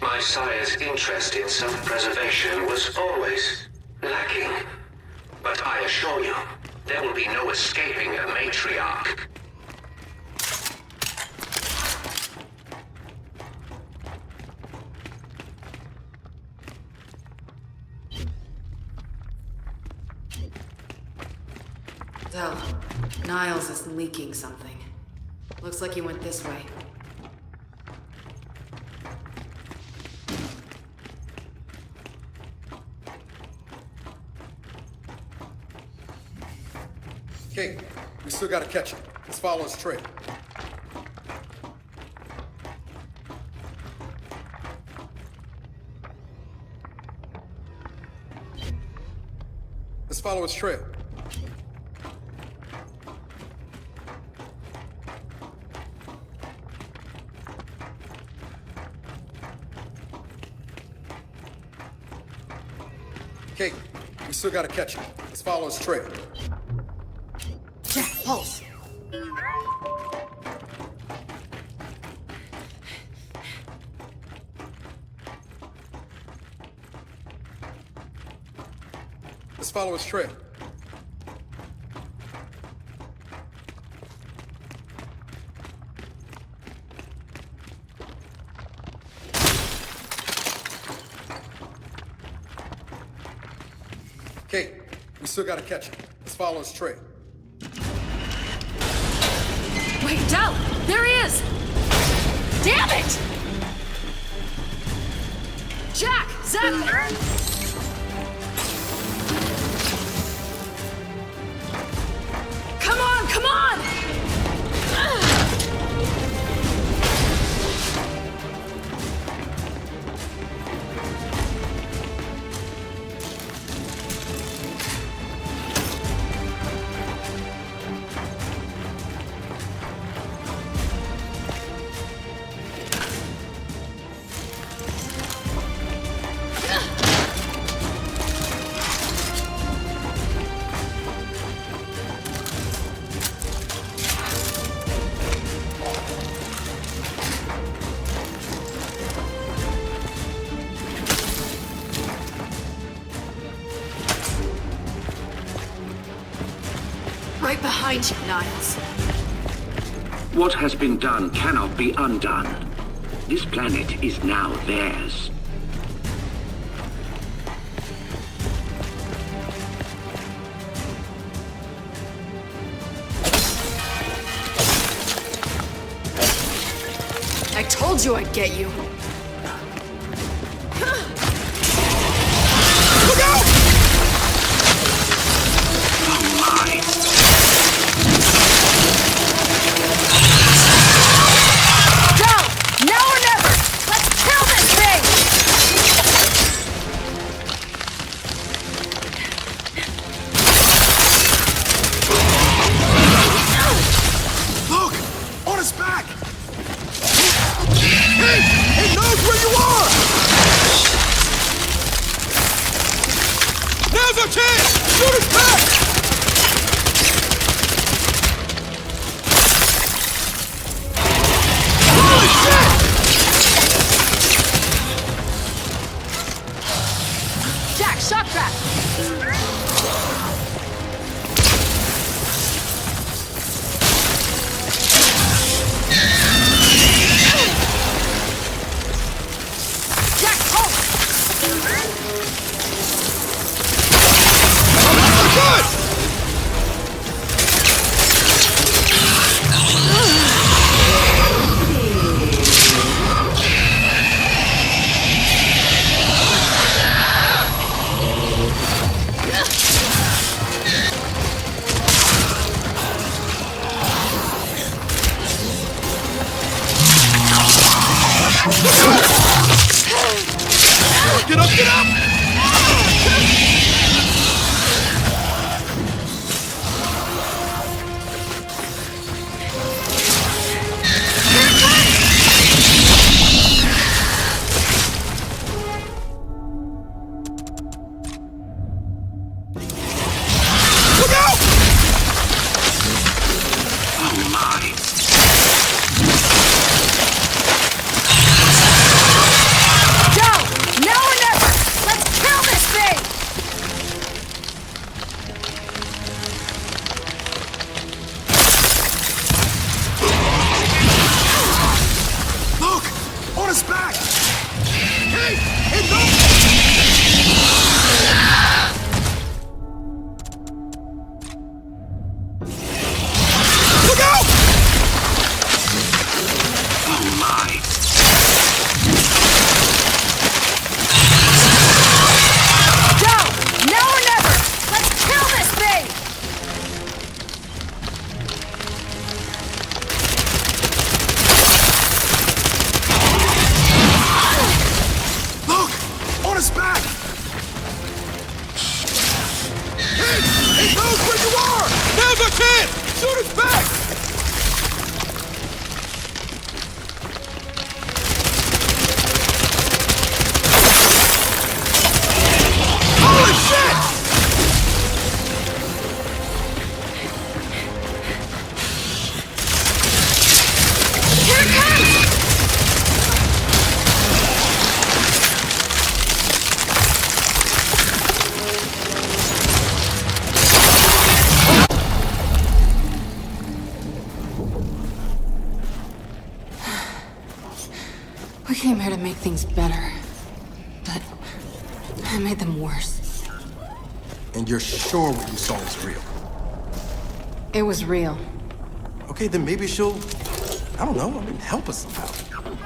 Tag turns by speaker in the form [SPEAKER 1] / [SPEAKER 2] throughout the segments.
[SPEAKER 1] My sire's interest in self-preservation was always lacking. But I assure you, there will be no escaping a matriarch.
[SPEAKER 2] Del, Niles is leaking something. Looks like he went this way.
[SPEAKER 3] King, we still gotta catch him. Let's follow his trail. Let's follow his trail. Kate, we still gotta catch him. Let's follow his trail.
[SPEAKER 2] Jack, pulse!
[SPEAKER 3] Let's follow his trail. Kate, we still gotta catch him. Let's follow his trail.
[SPEAKER 2] Wait, Del! There he is! Damn it! Jack! Zap! Come on, come on! Right behind you, Niles.
[SPEAKER 1] What has been done cannot be undone. This planet is now theirs.
[SPEAKER 2] I told you I'd get you.
[SPEAKER 3] Look out!
[SPEAKER 2] Shock trap! Jack, hold!
[SPEAKER 3] Good! Miles, I can't! Shoot us back! Holy shit!
[SPEAKER 2] Here it comes! We came here to make things better, but I made them worse.
[SPEAKER 3] And you're sure what you saw was real?
[SPEAKER 2] It was real.
[SPEAKER 3] Okay, then maybe she'll, I don't know, help us somehow.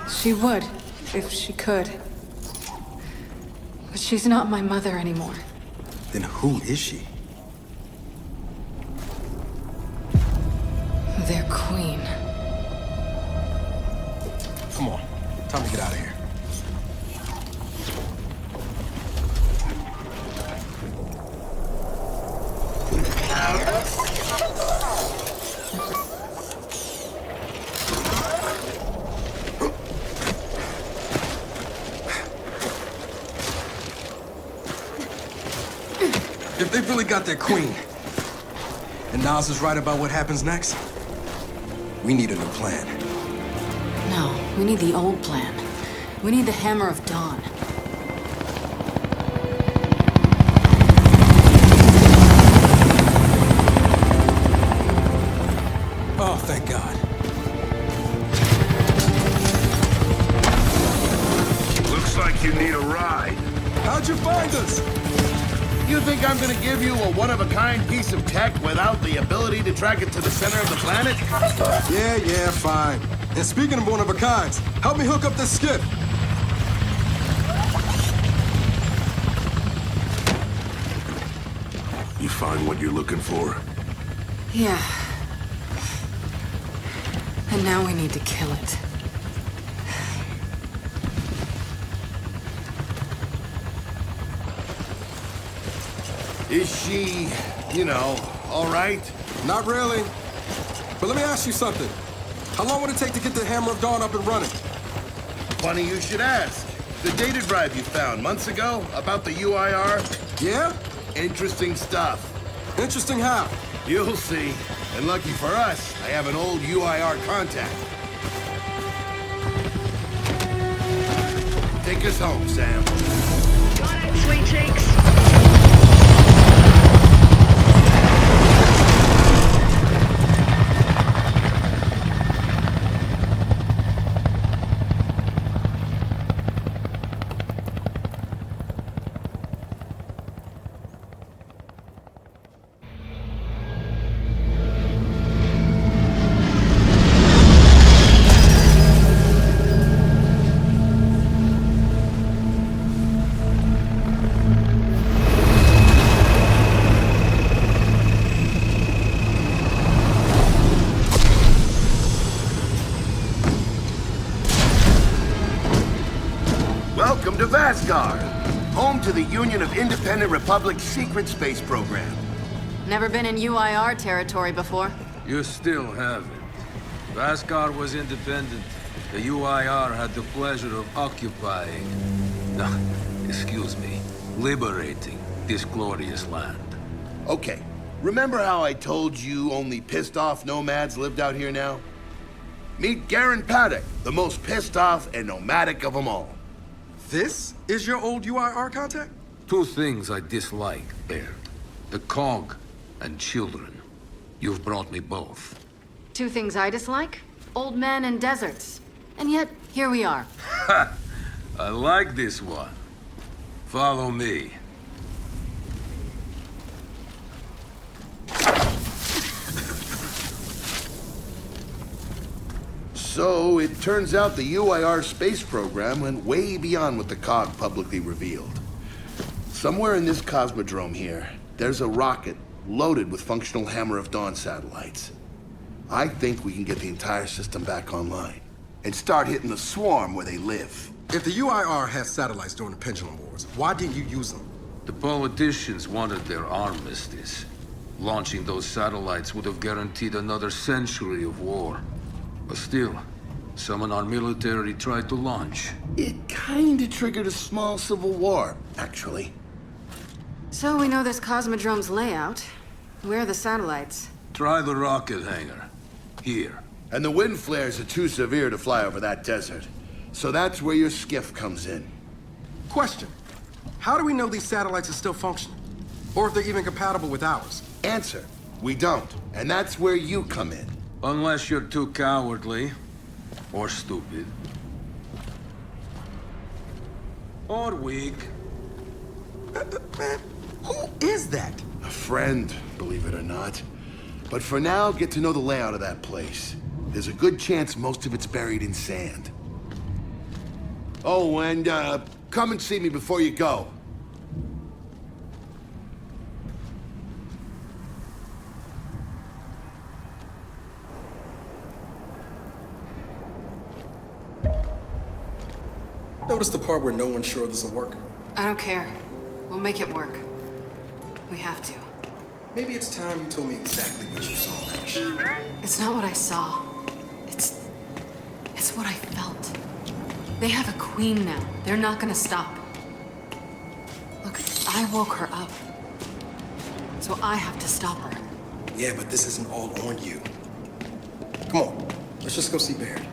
[SPEAKER 2] She would, if she could. But she's not my mother anymore.
[SPEAKER 3] Then who is she?
[SPEAKER 2] Their queen.
[SPEAKER 3] Come on, time to get out of here. If they've really got their queen, and Niles is right about what happens next, we need a new plan.
[SPEAKER 2] No, we need the old plan. We need the Hammer of Dawn.
[SPEAKER 3] Oh, thank God.
[SPEAKER 4] Looks like you need a ride.
[SPEAKER 3] How'd you find us?
[SPEAKER 4] You think I'm gonna give you a one-of-a-kind piece of tech without the ability to track it to the center of the planet?
[SPEAKER 3] Yeah, fine. And speaking of one-of-a-kinds, help me hook up this skip.
[SPEAKER 4] You find what you're looking for?
[SPEAKER 2] Yeah. And now we need to kill it.
[SPEAKER 4] Is she, all right?
[SPEAKER 3] Not really. But let me ask you something. How long would it take to get the Hammer of Dawn up and running?
[SPEAKER 4] Funny you should ask. The data drive you found months ago about the UIR?
[SPEAKER 3] Yeah?
[SPEAKER 4] Interesting stuff.
[SPEAKER 3] Interesting how?
[SPEAKER 4] You'll see. And lucky for us, I have an old UIR contact. Take us home, Sam.
[SPEAKER 5] Got it, sweet cheeks.
[SPEAKER 4] Welcome to Vasgar, home to the Union of Independent Republic's secret space program.
[SPEAKER 2] Never been in UIR territory before.
[SPEAKER 6] You still haven't. Vasgar was independent. The UIR had the pleasure of occupying... No, excuse me, liberating this glorious land.
[SPEAKER 4] Okay, remember how I told you only pissed off nomads lived out here now? Meet Garen Paddock, the most pissed off and nomadic of them all.
[SPEAKER 3] This is your old UIR contact?
[SPEAKER 6] Two things I dislike, Baird. The cog and children. You've brought me both.
[SPEAKER 2] Two things I dislike? Old men and deserts. And yet, here we are.
[SPEAKER 6] Ha! I like this one. Follow me.
[SPEAKER 4] So, it turns out the UIR space program went way beyond what the COG publicly revealed. Somewhere in this cosmodrome here, there's a rocket loaded with functional Hammer of Dawn satellites. I think we can get the entire system back online and start hitting the swarm where they live.
[SPEAKER 3] If the UIR has satellites during the Pendulum Wars, why didn't you use them?
[SPEAKER 6] The politicians wanted their armistice. Launching those satellites would have guaranteed another century of war. But still, someone our military tried to launch.
[SPEAKER 4] It kinda triggered a small civil war, actually.
[SPEAKER 2] So we know this Cosmodrome's layout. Where are the satellites?
[SPEAKER 6] Try the rocket hangar. Here.
[SPEAKER 4] And the wind flares are too severe to fly over that desert. So that's where your skiff comes in.
[SPEAKER 3] Question. How do we know these satellites are still functioning? Or if they're even compatible with ours?
[SPEAKER 4] Answer, we don't. And that's where you come in.
[SPEAKER 6] Unless you're too cowardly. Or stupid. Or weak.
[SPEAKER 3] Man, who is that?
[SPEAKER 4] A friend, believe it or not. But for now, get to know the layout of that place. There's a good chance most of it's buried in sand. Oh, and come and see me before you go.
[SPEAKER 3] Notice the part where no one's sure this will work?
[SPEAKER 2] I don't care. We'll make it work. We have to.
[SPEAKER 3] Maybe it's time you told me exactly what you saw, Ash.
[SPEAKER 2] It's not what I saw. It's what I felt. They have a queen now. They're not gonna stop. Look, I woke her up. So I have to stop her.
[SPEAKER 3] Yeah, but this isn't all on you. Come on, let's just go see Baird.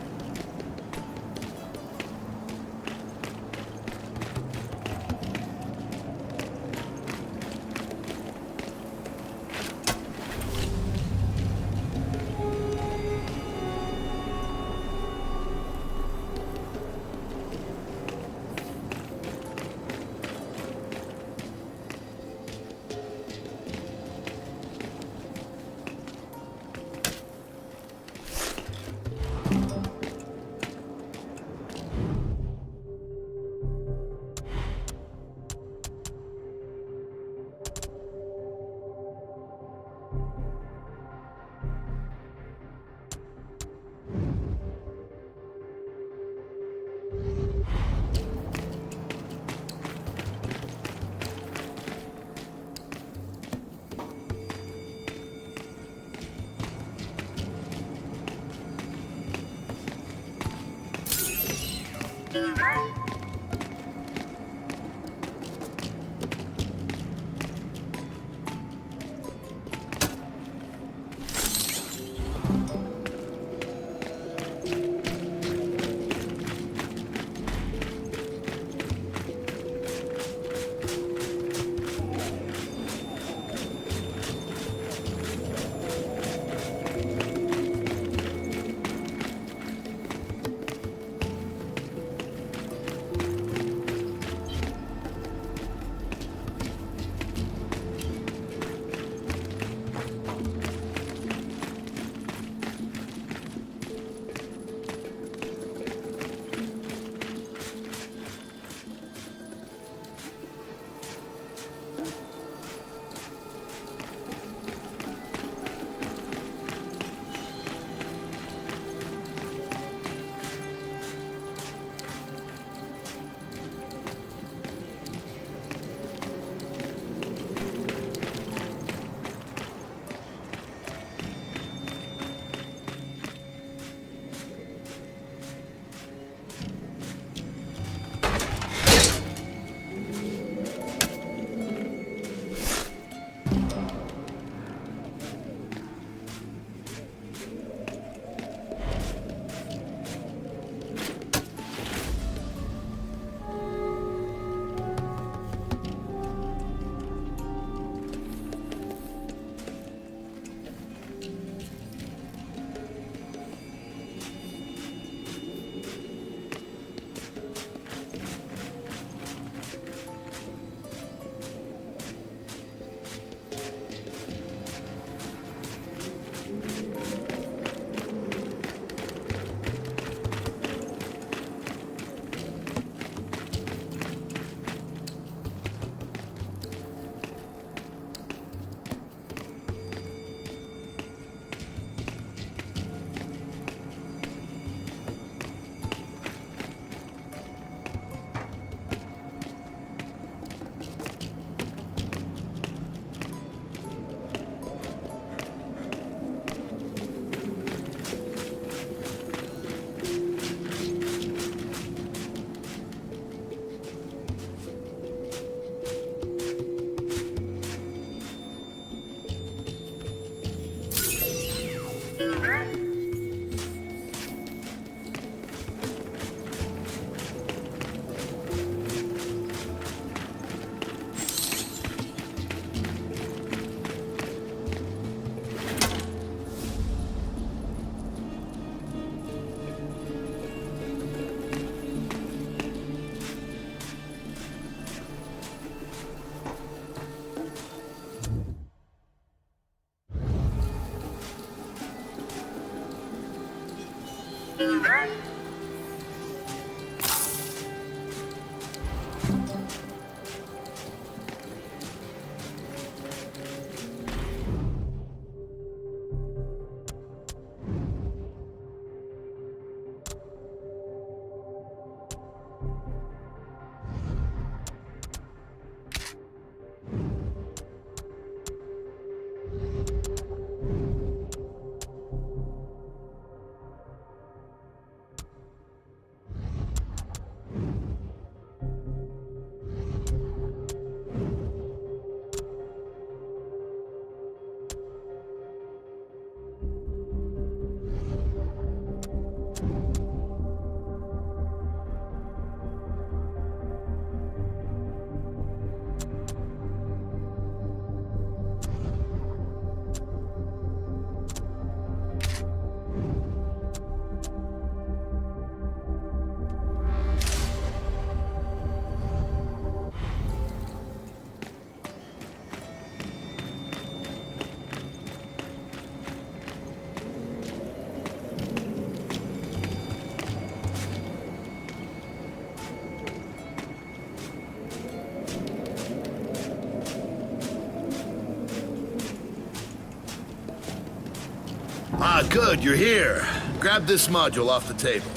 [SPEAKER 4] Ah, good, you're here. Grab this module off the table.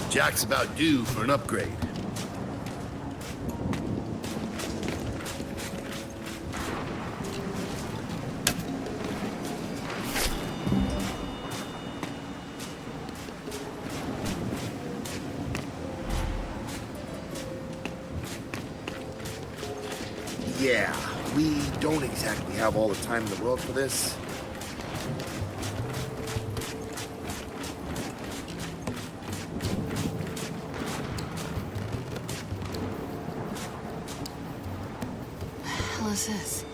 [SPEAKER 4] Jack's about due for an upgrade. Yeah, we don't exactly have all the time in the world for this.
[SPEAKER 2] What is this?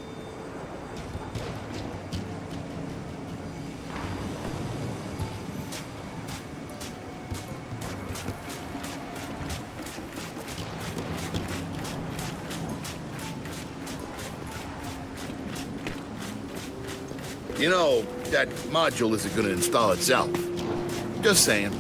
[SPEAKER 4] You know, that module isn't gonna install itself. Just saying.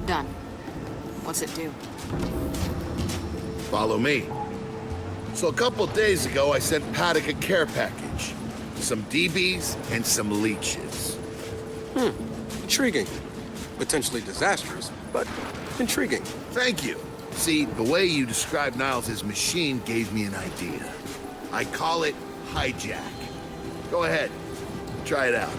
[SPEAKER 2] Done. What's it do?
[SPEAKER 4] Follow me. So a couple days ago, I sent Paddock a care package. Some DBs and some leeches.
[SPEAKER 3] Intriguing. Potentially disastrous, but intriguing.
[SPEAKER 4] Thank you. See, the way you described Niles' machine gave me an idea. I call it hijack. Go ahead. Try it out.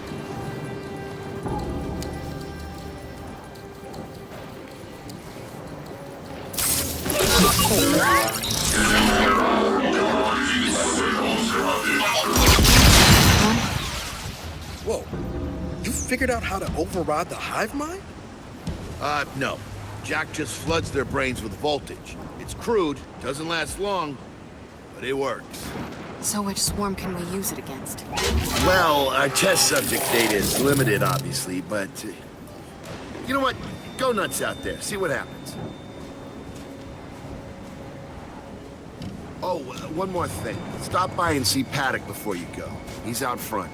[SPEAKER 3] Whoa. You figured out how to override the hive mind?
[SPEAKER 4] No. Jack just floods their brains with voltage. It's crude, doesn't last long, but it works.
[SPEAKER 2] So which swarm can we use it against?
[SPEAKER 4] Well, our test subject data is limited, obviously, but... you know what? Go nuts out there. See what happens. Oh, one more thing. Stop by and see Paddock before you go. He's out front.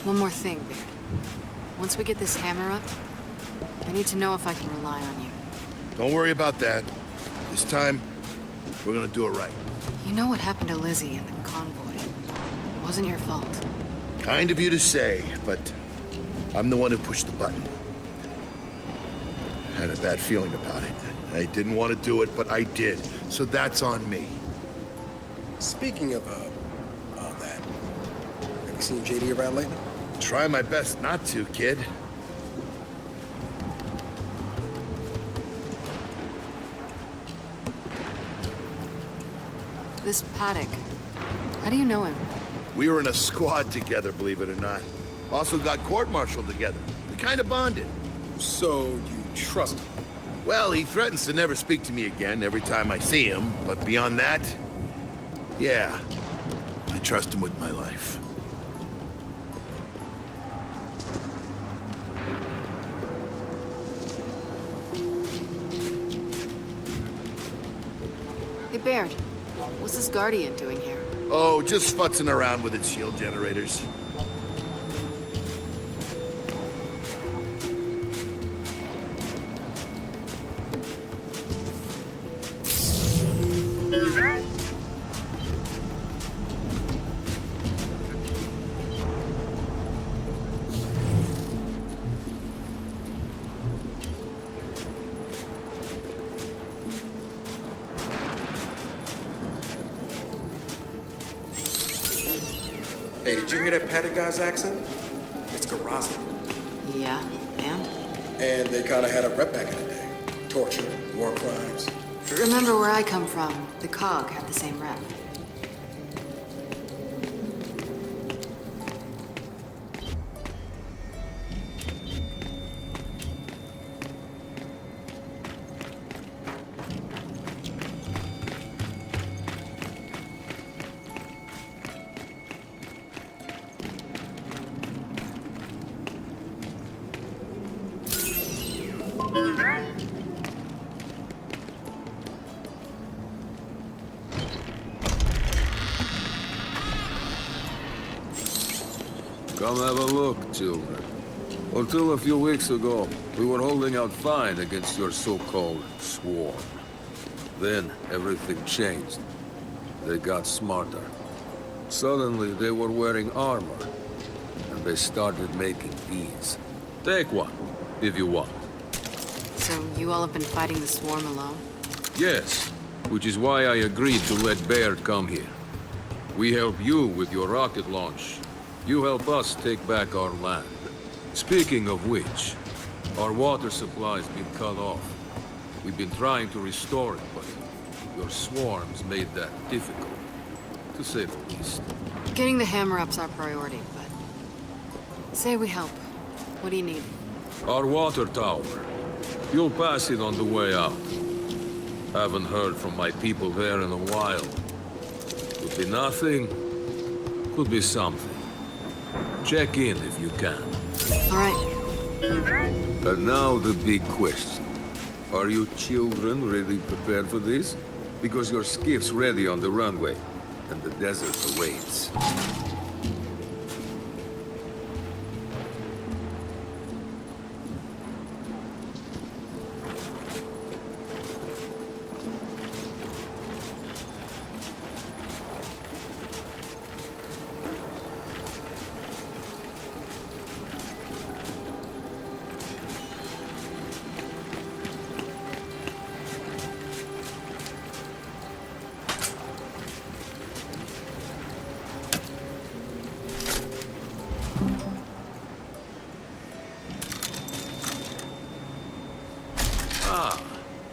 [SPEAKER 2] One more thing, Beard. Once we get this hammer up, I need to know if I can rely on you.
[SPEAKER 4] Don't worry about that. This time, we're gonna do it right.
[SPEAKER 2] You know what happened to Lizzie in the convoy. It wasn't your fault.
[SPEAKER 4] Kind of you to say, but I'm the one who pushed the button. I had a bad feeling about it. I didn't want to do it, but I did. So that's on me.
[SPEAKER 3] Speaking of, all that, have you seen JD around lately?
[SPEAKER 4] Try my best not to, kid.
[SPEAKER 2] This Paddock. How do you know him?
[SPEAKER 4] We were in a squad together, believe it or not. Also got court-martialed together. We kind of bonded.
[SPEAKER 3] So you trust him?
[SPEAKER 4] Well, he threatens to never speak to me again every time I see him, but beyond that, yeah, I trust him with my life.
[SPEAKER 2] Hey, Baird. What's this Guardian doing here?
[SPEAKER 4] Oh, just futzing around with its shield generators.
[SPEAKER 3] Hey, did you hear that Paddock guy's accent? It's Garazzi.
[SPEAKER 2] Yeah, and?
[SPEAKER 3] And they kind of had a rep back in the day. Torture, war crimes.
[SPEAKER 2] Remember where I come from. The COG had the same rep.
[SPEAKER 6] Come have a look, children. Until a few weeks ago, we were holding out fine against your so-called swarm. Then, everything changed. They got smarter. Suddenly, they were wearing armor. And they started making these. Take one, if you want.
[SPEAKER 2] So you all have been fighting the swarm alone?
[SPEAKER 6] Yes, which is why I agreed to let Baird come here. We help you with your rocket launch. You help us take back our land. Speaking of which, our water supply's been cut off. We've been trying to restore it, but your swarms made that difficult, to say the least.
[SPEAKER 2] Getting the hammer-up's our priority, but... Say we help. What do you need?
[SPEAKER 6] Our water tower. You'll pass it on the way out. Haven't heard from my people there in a while. Could be nothing, could be something. Check in if you can.
[SPEAKER 2] All right.
[SPEAKER 6] And now the big question. Are you children really prepared for this? Because your skiff's ready on the runway, and the desert awaits.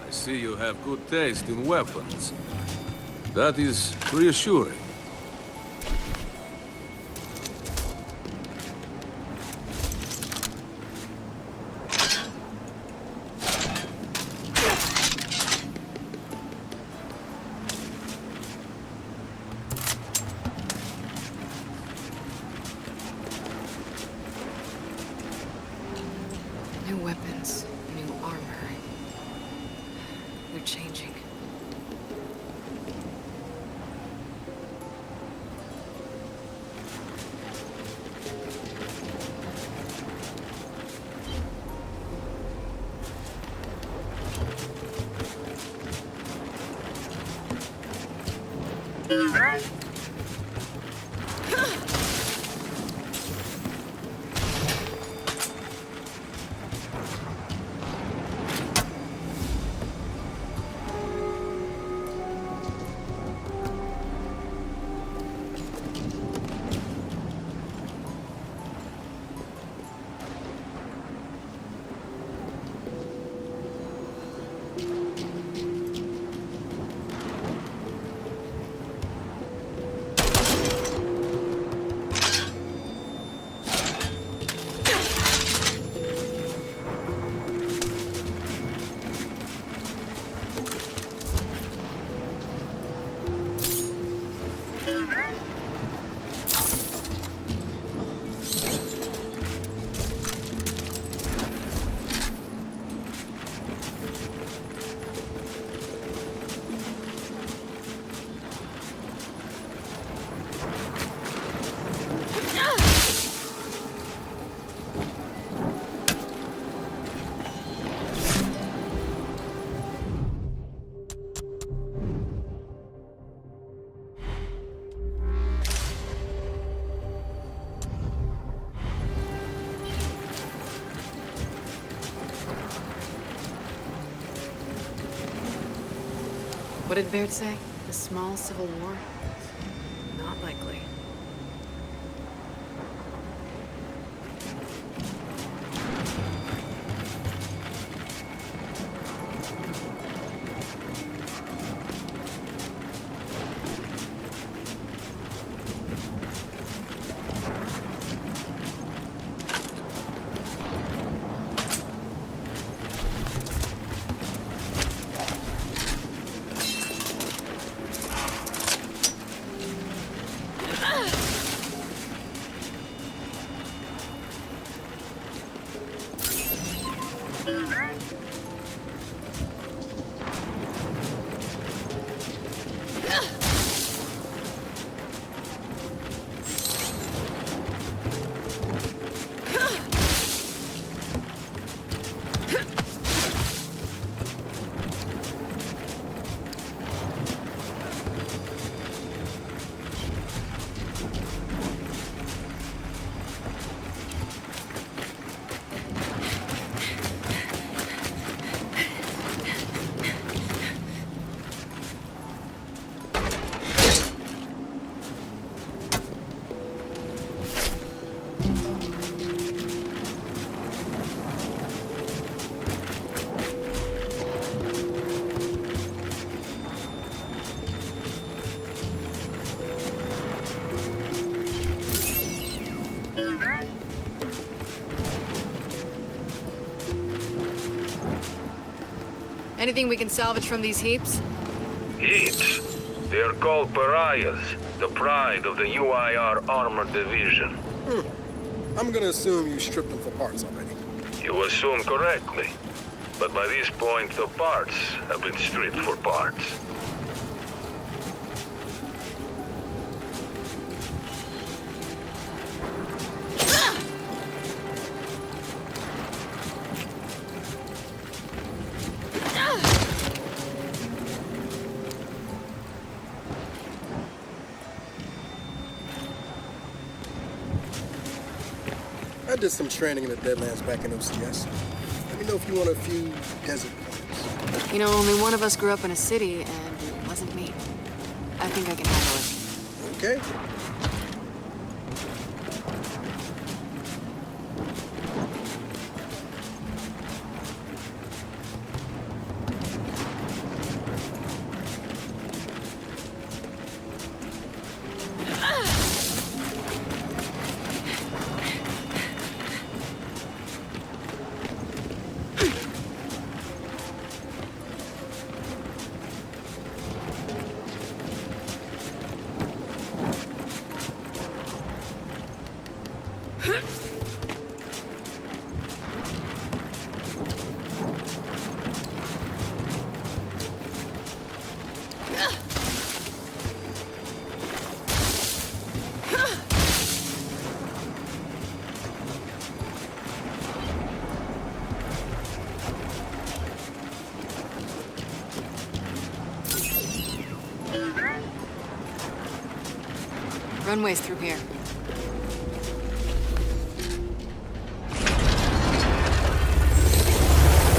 [SPEAKER 6] I see you have good taste in weapons. That is reassuring.
[SPEAKER 2] New weapons, new armor. They're changing. What did Baird say? A small civil war? Not likely. Anything we can salvage from these heaps?
[SPEAKER 6] Heaps. They're called pariahs, the pride of the UIR Armored Division.
[SPEAKER 3] I'm gonna assume you stripped them for parts already.
[SPEAKER 6] You assume correctly. But by this point, the parts have been stripped for parts.
[SPEAKER 3] I did some training in the Deadlands back in OCS. Let me know if you want a few desert points.
[SPEAKER 2] You know, only one of us grew up in a city, and it wasn't me. I think I can handle it.
[SPEAKER 3] Okay.
[SPEAKER 2] Runway's through here.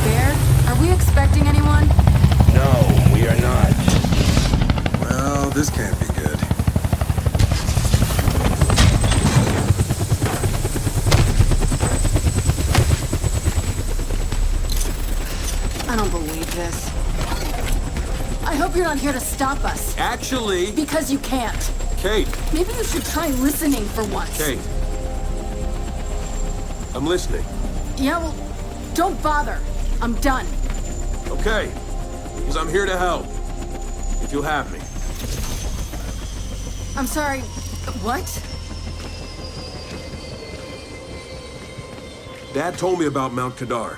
[SPEAKER 2] Baird, are we expecting anyone?
[SPEAKER 1] No, we are not.
[SPEAKER 3] Well, this can't be good.
[SPEAKER 2] I don't believe this. I hope you're not here to stop us.
[SPEAKER 3] Actually...
[SPEAKER 2] Because you can't.
[SPEAKER 3] Kate!
[SPEAKER 2] Maybe you should try listening for once.
[SPEAKER 3] Kate! I'm listening.
[SPEAKER 2] Yeah, well, don't bother. I'm done.
[SPEAKER 3] Okay. Because I'm here to help. If you'll have me.
[SPEAKER 2] I'm sorry. What?
[SPEAKER 7] Dad told me about Mount Kadar.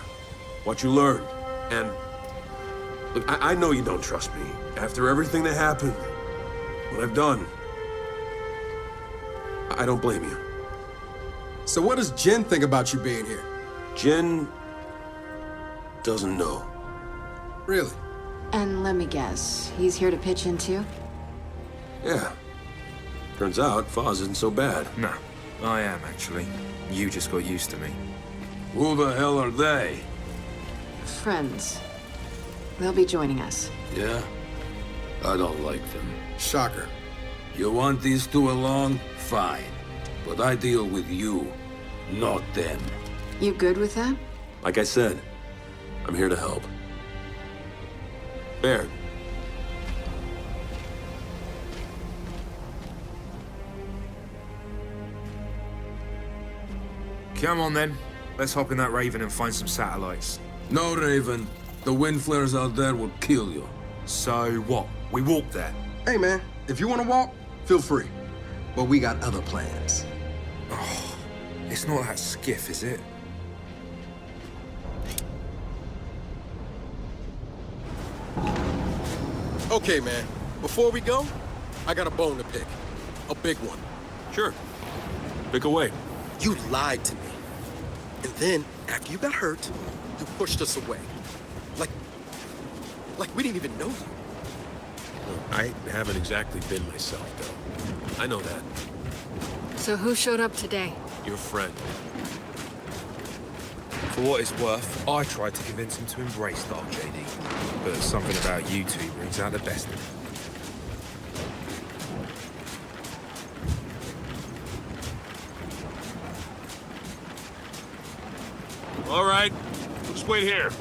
[SPEAKER 7] What you learned. And... Look, I know you don't trust me. After everything that happened, what I've done, I don't blame you.
[SPEAKER 3] So what does Jin think about you being here?
[SPEAKER 7] Jin doesn't know.
[SPEAKER 3] Really?
[SPEAKER 2] And let me guess, he's here to pitch in too?
[SPEAKER 7] Yeah. Turns out, Foz isn't so bad.
[SPEAKER 8] No, I am actually. You just got used to me.
[SPEAKER 6] Who the hell are they?
[SPEAKER 2] Friends. They'll be joining us.
[SPEAKER 6] Yeah? I don't like them.
[SPEAKER 3] Shocker.
[SPEAKER 6] You want these two along? Fine. But I deal with you, not them.
[SPEAKER 2] You good with that?
[SPEAKER 7] Like I said, I'm here to help. Baird.
[SPEAKER 8] Come on then. Let's hop in that Raven and find some satellites.
[SPEAKER 6] No, Raven. The wind flares out there will kill you.
[SPEAKER 8] So what? We walk there.
[SPEAKER 3] Hey, man, if you want to walk, feel free. But we got other plans.
[SPEAKER 8] Oh, it's not that skiff, is it?
[SPEAKER 3] Okay, man. Before we go, I got a bone to pick. A big one.
[SPEAKER 7] Sure. Pick away.
[SPEAKER 3] You lied to me. And then, after you got hurt, you pushed us away. Like we didn't even know you.
[SPEAKER 7] I haven't exactly been myself, though. I know that.
[SPEAKER 2] So who showed up today?
[SPEAKER 7] Your friend.
[SPEAKER 8] For what it's worth, I tried to convince him to embrace the JD. But something about you two brings out the best in him.
[SPEAKER 7] All right. Just wait here.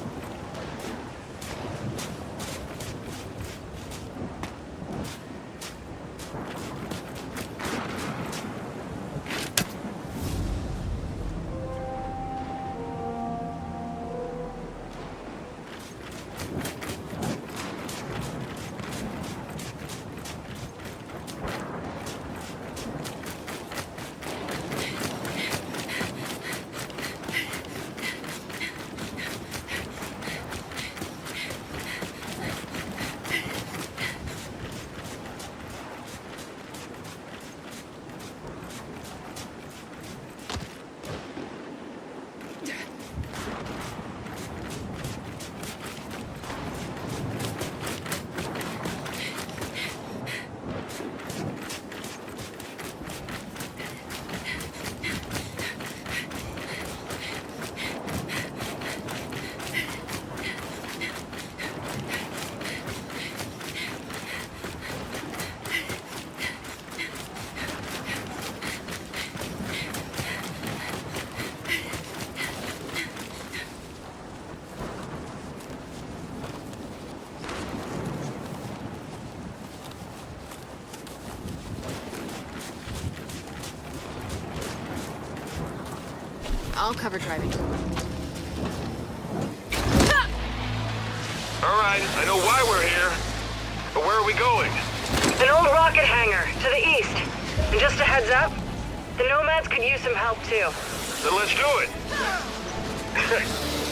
[SPEAKER 2] I'll cover driving.
[SPEAKER 9] All right, I know why we're here. But where are we going?
[SPEAKER 5] An old rocket hangar to the east. And just a heads up, the Nomads could use some help too.
[SPEAKER 9] Then let's do it.